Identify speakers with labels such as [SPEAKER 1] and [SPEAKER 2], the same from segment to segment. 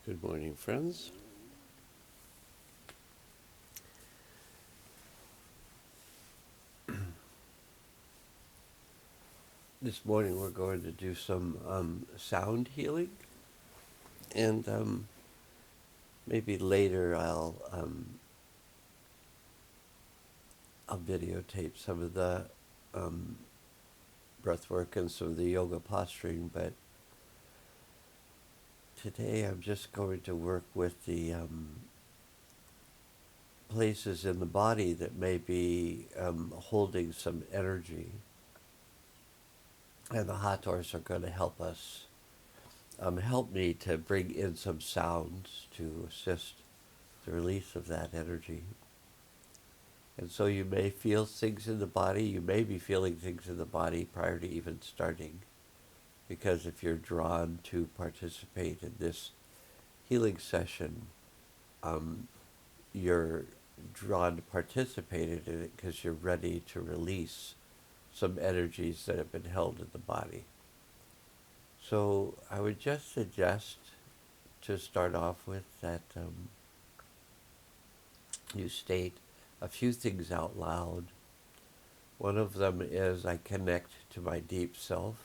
[SPEAKER 1] Good morning, friends. This morning we're going to do some sound healing, and maybe later I'll videotape some of the breath work and some of the yoga posturing. But today I'm just going to work with the places in the body that may be holding some energy, and the Hathors are going to help us. Help me to bring in some sounds to assist the release of that energy. And so you may feel things in the body, you may be feeling things in the body prior to even starting. Because if you're drawn to participate in this healing session, you're drawn to participate in it because you're ready to release some energies that have been held in the body. So I would just suggest to start off with that you state a few things out loud. One of them is I connect to my deep self.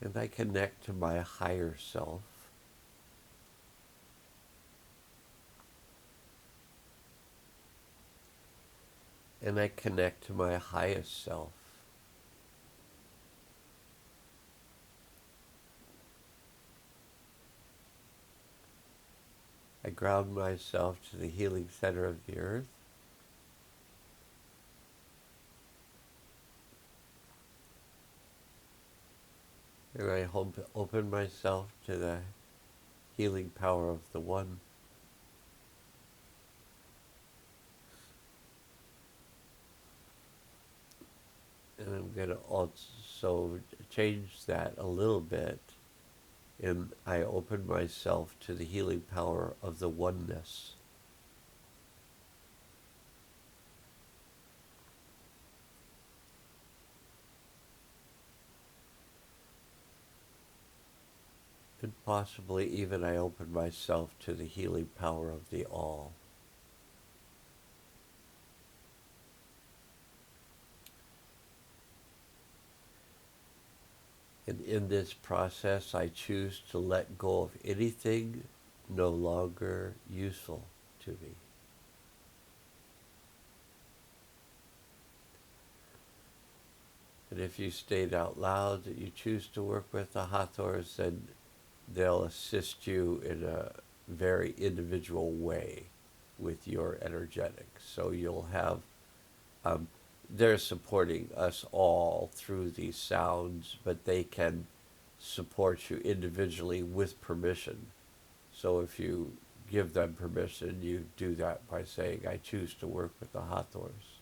[SPEAKER 1] And I connect to my higher self. And I connect to my highest self. I ground myself to the healing center of the earth. And I open myself to the healing power of the One. And I'm going to also change that a little bit. And I open myself to the healing power of the oneness. And possibly even I open myself to the healing power of the all. And in this process, I choose to let go of anything no longer useful to me. And if you state out loud that you choose to work with the Hathors, then they'll assist you in a very individual way with your energetics. So you'll have, they're supporting us all through these sounds, but they can support you individually with permission. So if you give them permission, you do that by saying, I choose to work with the Hathors.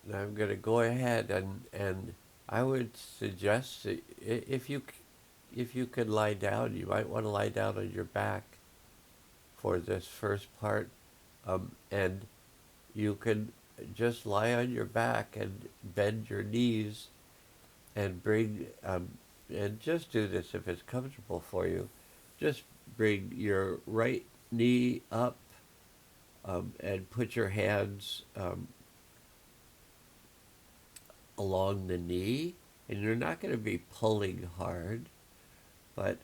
[SPEAKER 1] And I'm going to go ahead and I would suggest that if you could lie down, you might want to lie down on your back for this first part, and you can just lie on your back and bend your knees and bring and just do this if it's comfortable for you. Just bring your right knee up and put your hands along the knee, and you're not going to be pulling hard, but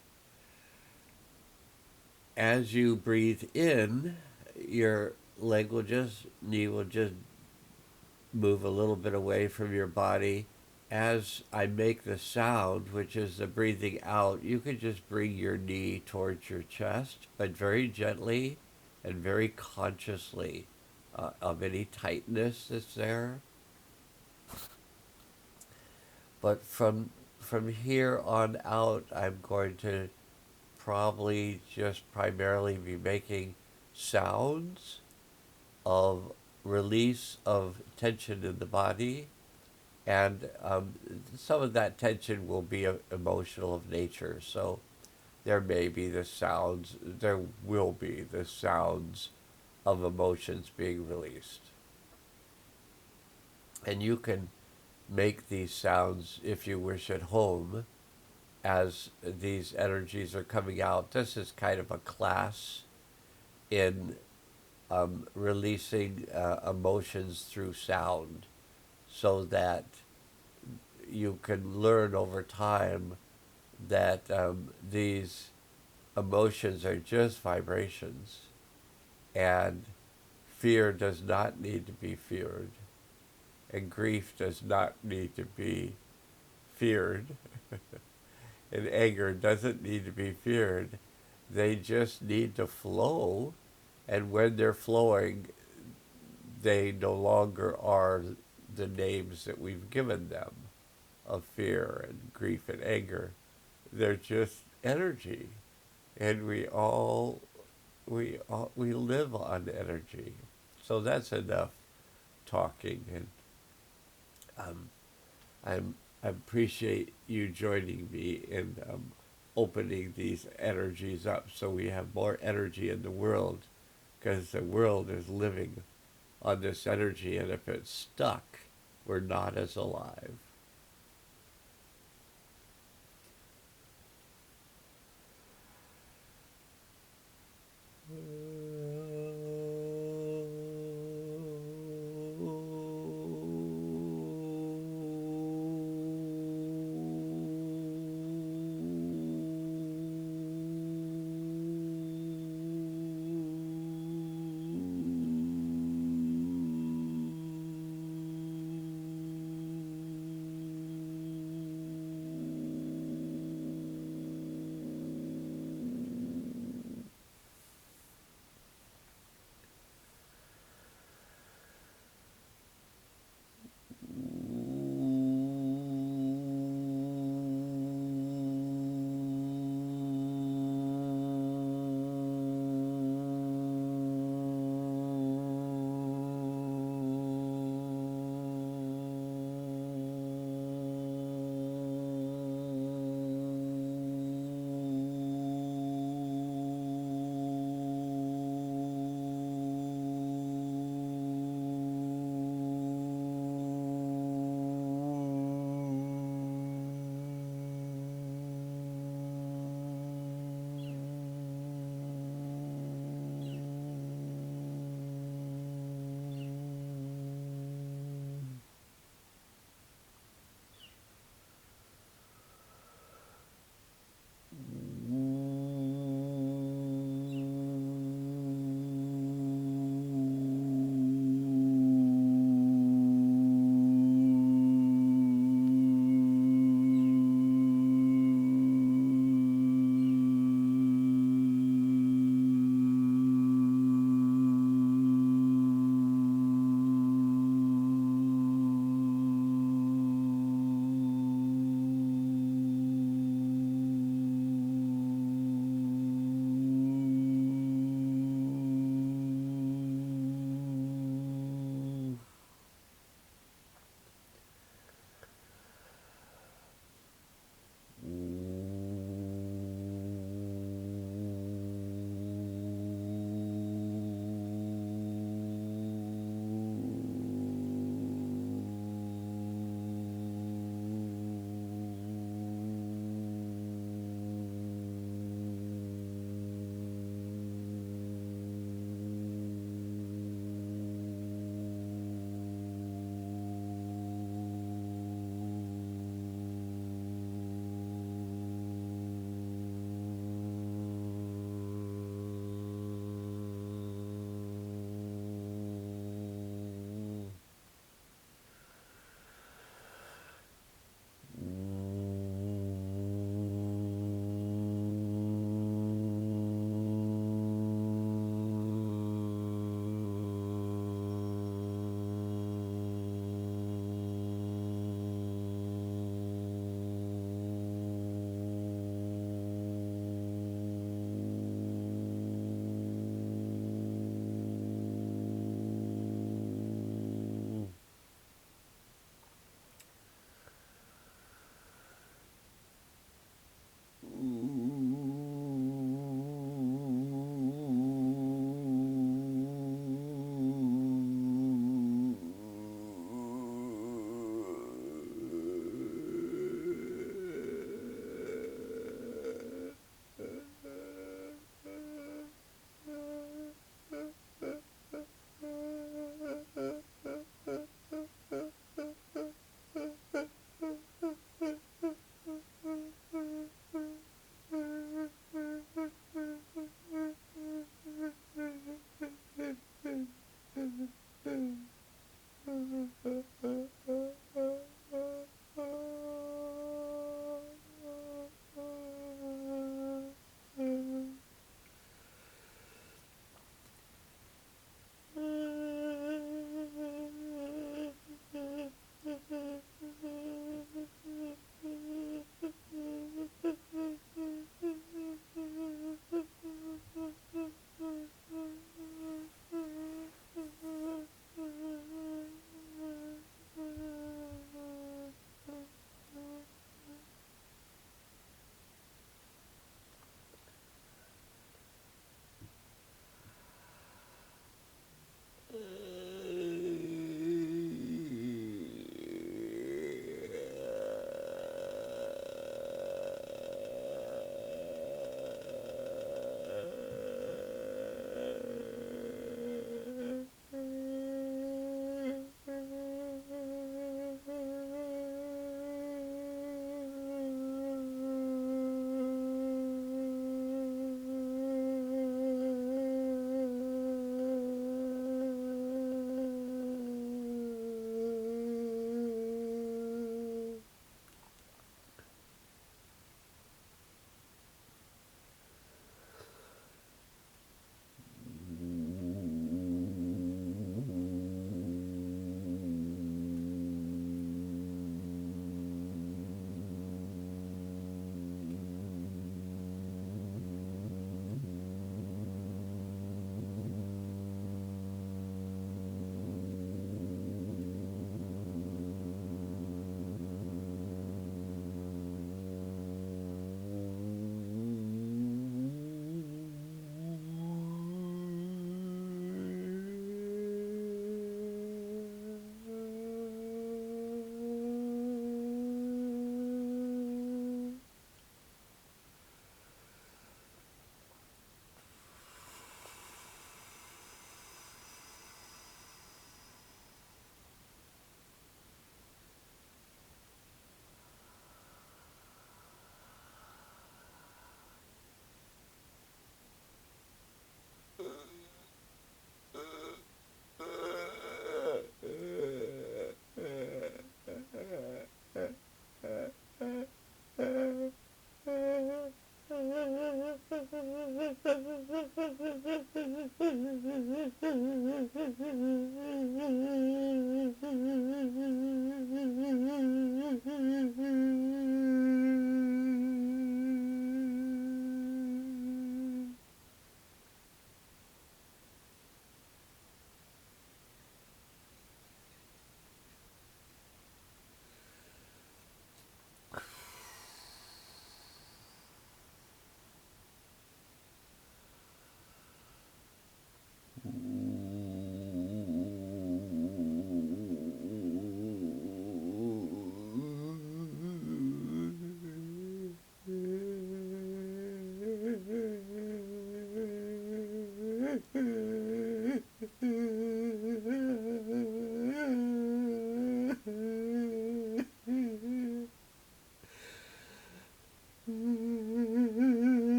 [SPEAKER 1] as you breathe in, your knee will just move a little bit away from your body. As I make the sound, which is the breathing out, you can just bring your knee towards your chest, but very gently and very consciously of any tightness that's there. But from here on out, I'm going to probably just primarily be making sounds of release of tension in the body, and some of that tension will be emotional of nature. So there may be the sounds, there will be the sounds of emotions being released. And you can make these sounds, if you wish, at home as these energies are coming out. This is kind of a class in releasing emotions through sound so that you can learn over time that these emotions are just vibrations, and fear does not need to be feared, and grief does not need to be feared, and anger doesn't need to be feared. They just need to flow, and when they're flowing, they no longer are the names that we've given them of fear and grief and anger. They're just energy, and we live on energy. So that's enough talking, and um, I'm I appreciate you joining me in opening these energies up so we have more energy in the world, because the world is living on this energy, and if it's stuck, we're not as alive.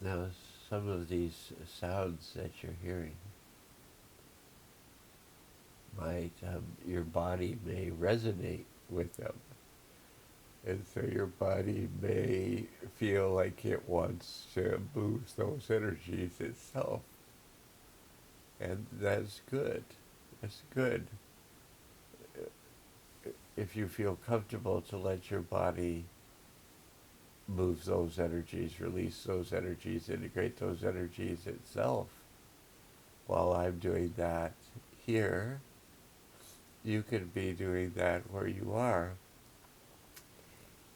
[SPEAKER 1] Now, some of these sounds that you're hearing might, your body may resonate with them. And so your body may feel like it wants to boost those energies itself. And that's good. That's good. If you feel comfortable to let your body move those energies, release those energies, integrate those energies itself, while I'm doing that here, you can be doing that where you are.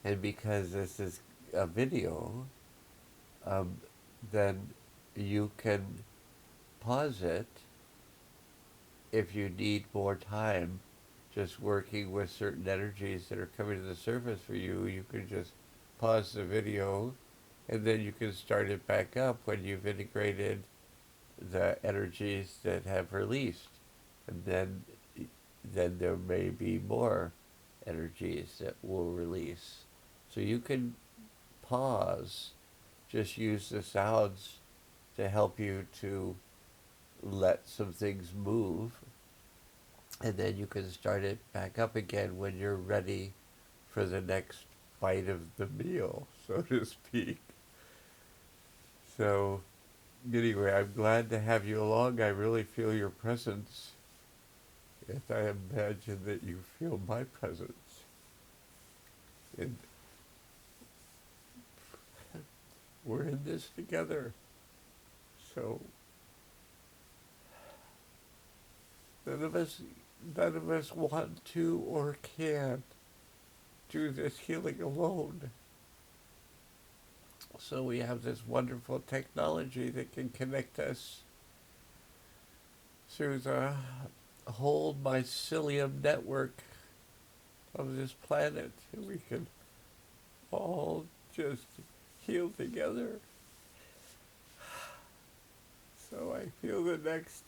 [SPEAKER 1] And because this is a video, then you can pause it if you need more time just working with certain energies that are coming to the surface for you. You can just pause the video and then you can start it back up when you've integrated the energies that have released. And then there may be more energies that will release. So you can pause, just use the sounds to help you to let some things move, and then you can start it back up again when you're ready for the next bite of the meal, so to speak. So anyway, I'm glad to have you along. I really feel your presence, and I imagine that you feel my presence. And we're in this together. So none of us want to or can do this healing alone. So we have this wonderful technology that can connect us through the whole mycelium network of this planet, and we can all just heal together. So I feel the next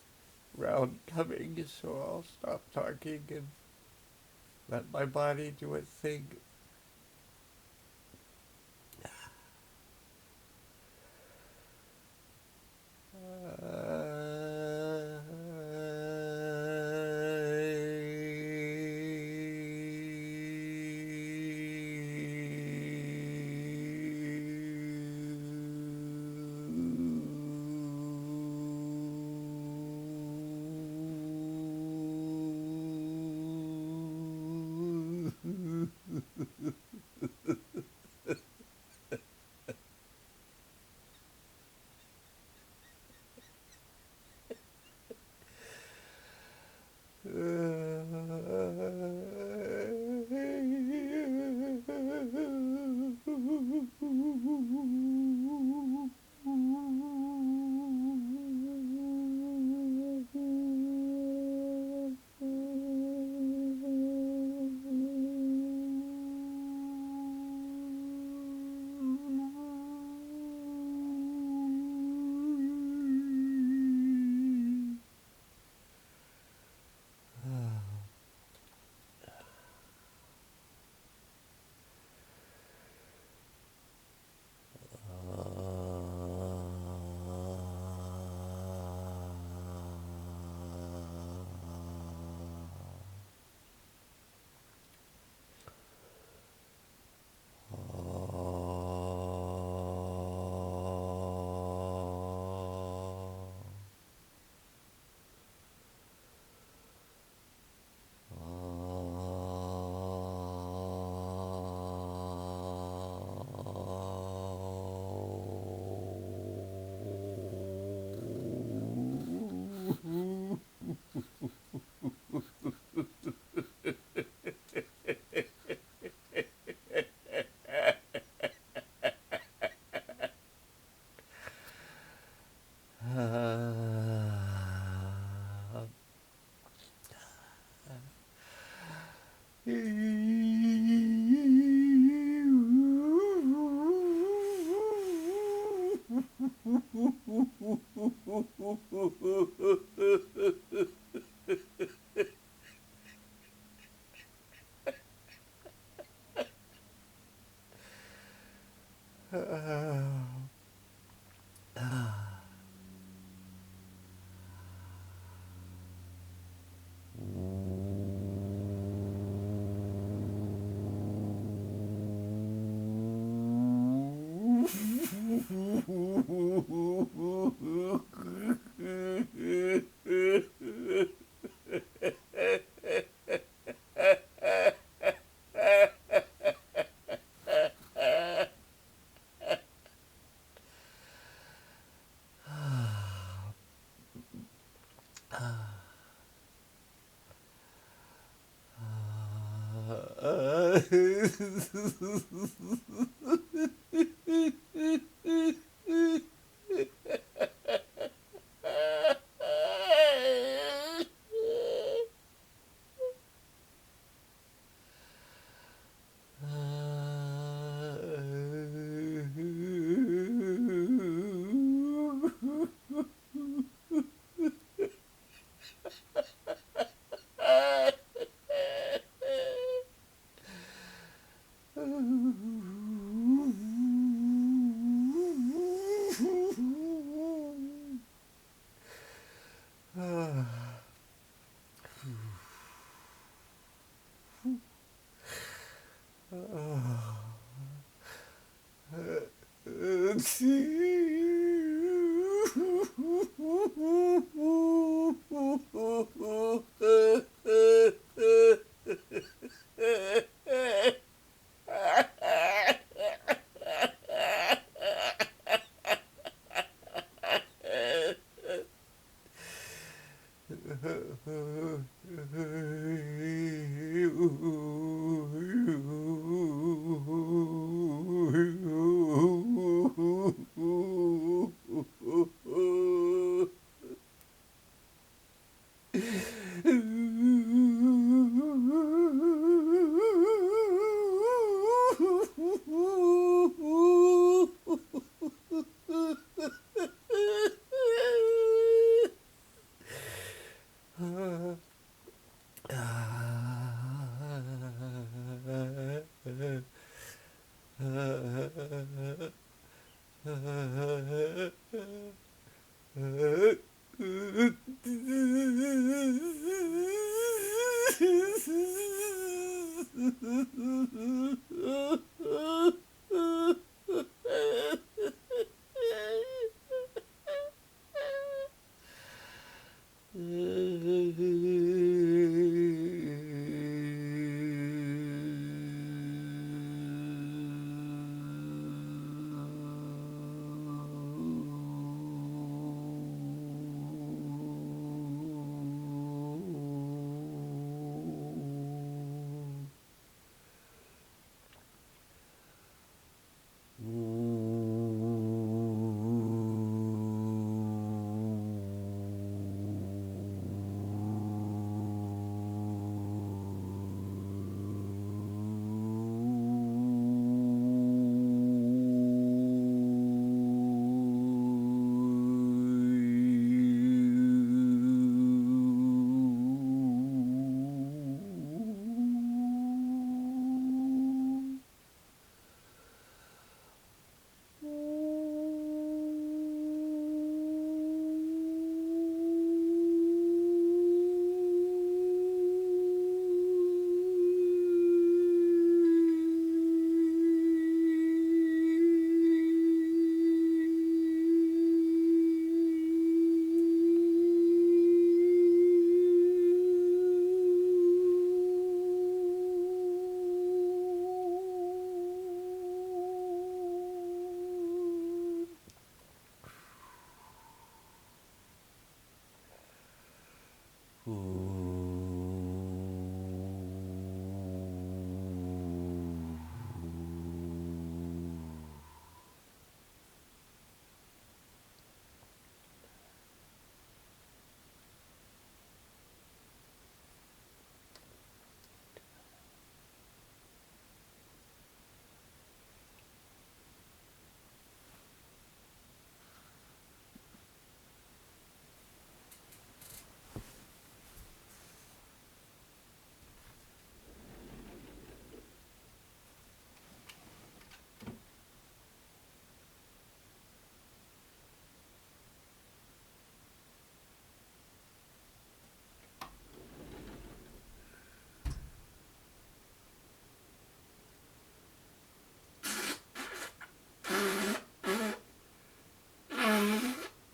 [SPEAKER 1] round coming, so I'll stop talking and let my body do its thing.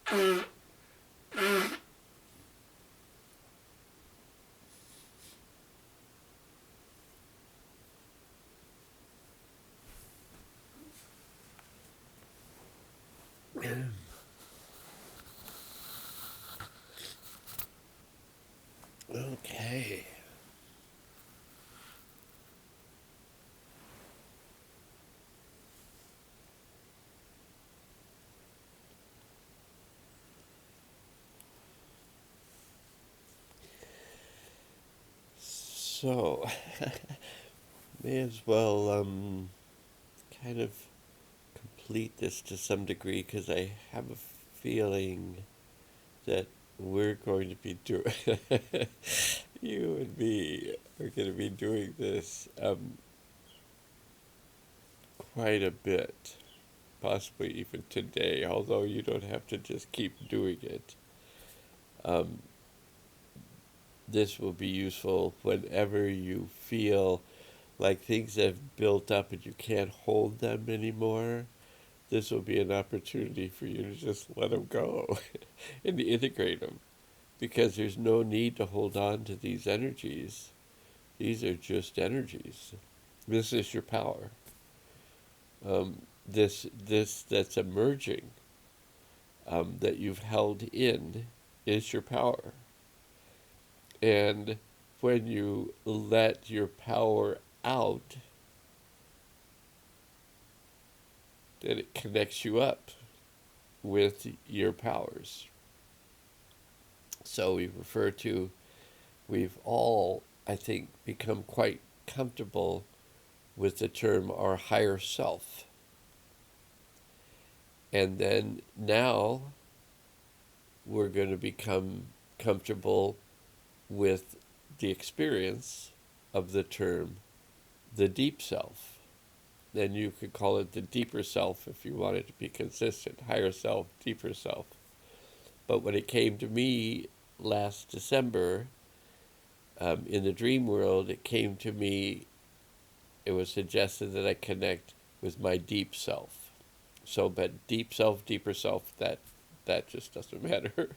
[SPEAKER 1] Okay. So, may as well kind of complete this to some degree because I have a feeling that we're going to be doing, you and me are going to be doing this quite a bit, possibly even today, although you don't have to just keep doing it. Um, this will be useful whenever you feel like things have built up and you can't hold them anymore. This will be an opportunity for you to just let them go and integrate them, because there's no need to hold on to these energies. These are just energies. This is your power. This that's emerging, that you've held in, is your power. And when you let your power out, then it connects you up with your powers. So we've all, I think, become quite comfortable with the term our higher self. And then now we're going to become comfortable with the experience of the term the deep self. Then you could call it the deeper self if you wanted to be consistent. Higher self, deeper self. But when it came to me last December, in the dream world, it came to me, it was suggested that I connect with my deep self. So, but deep self, deeper self, that just doesn't matter.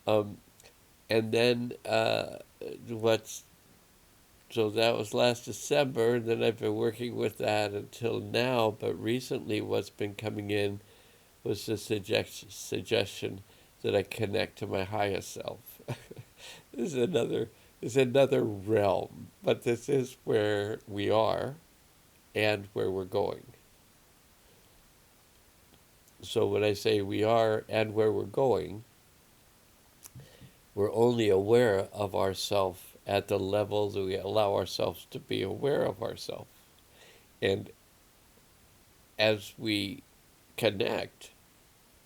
[SPEAKER 1] um, and then what's so that was last December, and then I've been working with that until now. But recently, what's been coming in was the suggestion that I connect to my highest self. This is another realm, but this is where we are and where we're going. So when I say we are and where we're going, we're only aware of ourself at the level that we allow ourselves to be aware of ourselves. And as we connect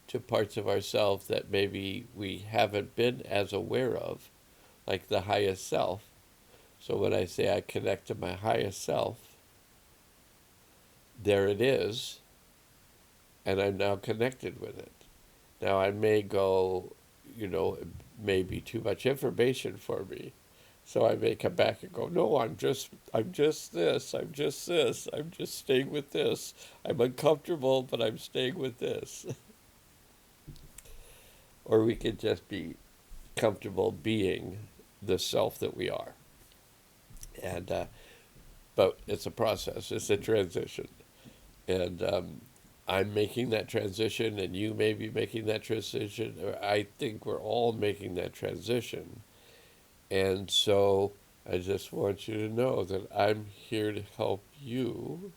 [SPEAKER 1] to parts of ourselves that maybe we haven't been as aware of, like the highest self. So when I say I connect to my highest self, there it is, and I'm now connected with it. Now I may go, it may be too much information for me. So I may come back and go, no, I'm just this, I'm just this, I'm just staying with this. I'm uncomfortable, but I'm staying with this. Or we could just be comfortable being the self that we are. And but it's a process. It's a transition, and I'm making that transition, and you may be making that transition. I think we're all making that transition, and so I just want you to know that I'm here to help you,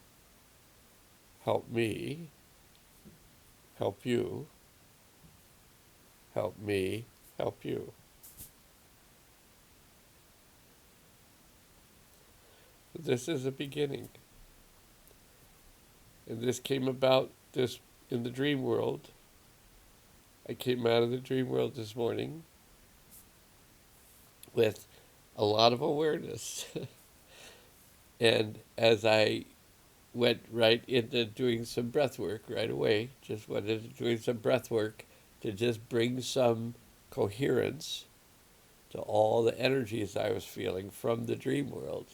[SPEAKER 1] help me, help you, help me, help you. This is a beginning. And this came about this in the dream world. I came out of the dream world this morning with a lot of awareness. And as I went right into doing some breath work right away, just went into doing some breath work to just bring some coherence to all the energies I was feeling from the dream world.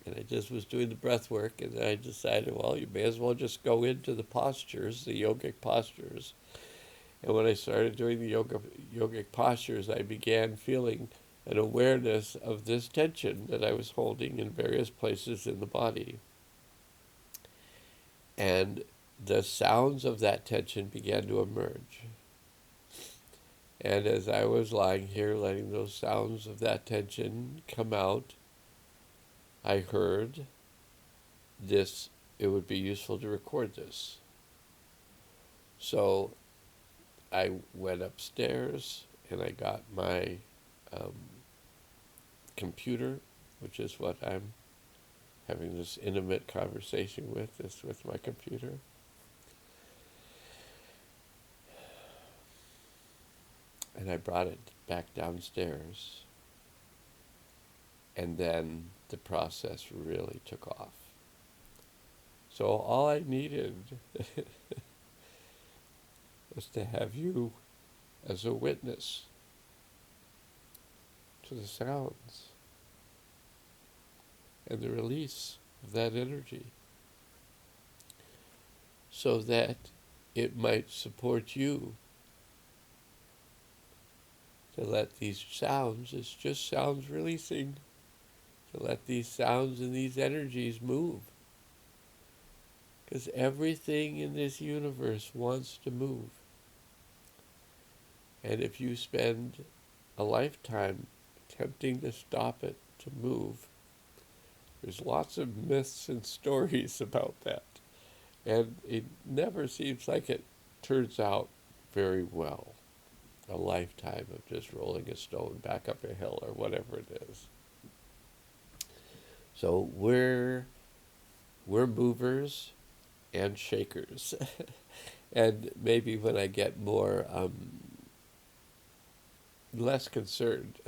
[SPEAKER 1] And I just was doing the breath work, and then I decided, well, you may as well just go into the postures, the yogic postures, And when I started doing the yogic postures, I began feeling an awareness of this tension that I was holding in various places in the body. And the sounds of that tension began to emerge. And as I was lying here, letting those sounds of that tension come out, I heard this, it would be useful to record this. So I went upstairs and I got my computer, which is what I'm having this intimate conversation with, is with my computer. And I brought it back downstairs. And then the process really took off. So all I needed was to have you as a witness to the sounds and the release of that energy, so that it might support you to let these sounds, it's just sounds releasing, to let these sounds and these energies move. Because everything in this universe wants to move. And if you spend a lifetime attempting to stop it to move, there's lots of myths and stories about that. And it never seems like it turns out very well. A lifetime of just rolling a stone back up a hill or whatever it is. So we're movers and shakers. And maybe when I get more less concerned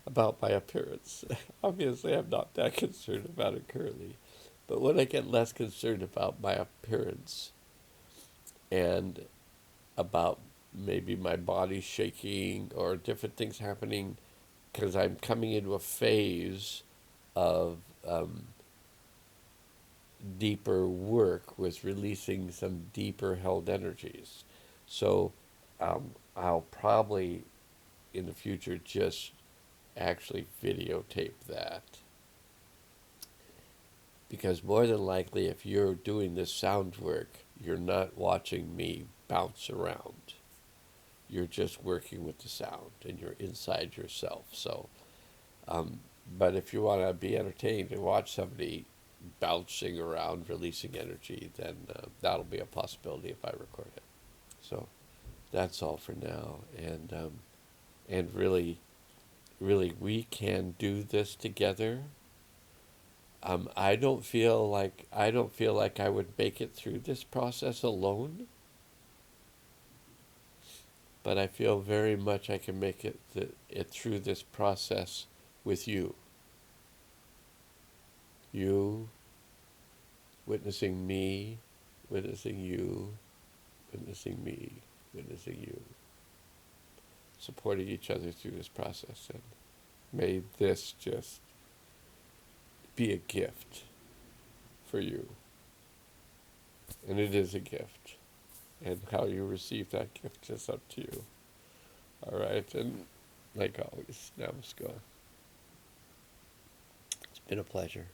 [SPEAKER 1] about my appearance. Obviously, I'm not that concerned about it currently. But when I get less concerned about my appearance and about maybe my body shaking or different things happening, because I'm coming into a phase of deeper work with releasing some deeper held energies. So I'll probably in the future just actually videotape that. Because more than likely, if you're doing this sound work, you're not watching me bounce around. You're just working with the sound, and you're inside yourself. So, but if you want to be entertained and watch somebody bouncing around, releasing energy, then that'll be a possibility if I record it. So, that's all for now, and really, we can do this together. I don't feel like I would make it through this process alone, but I feel very much I can make it through this process with you. You witnessing me, witnessing you, witnessing me, witnessing you, supporting each other through this process. And may this just be a gift for you. And it is a gift. And how you receive that gift is up to you. All right, and like always, Nowmustgo. It's been a pleasure.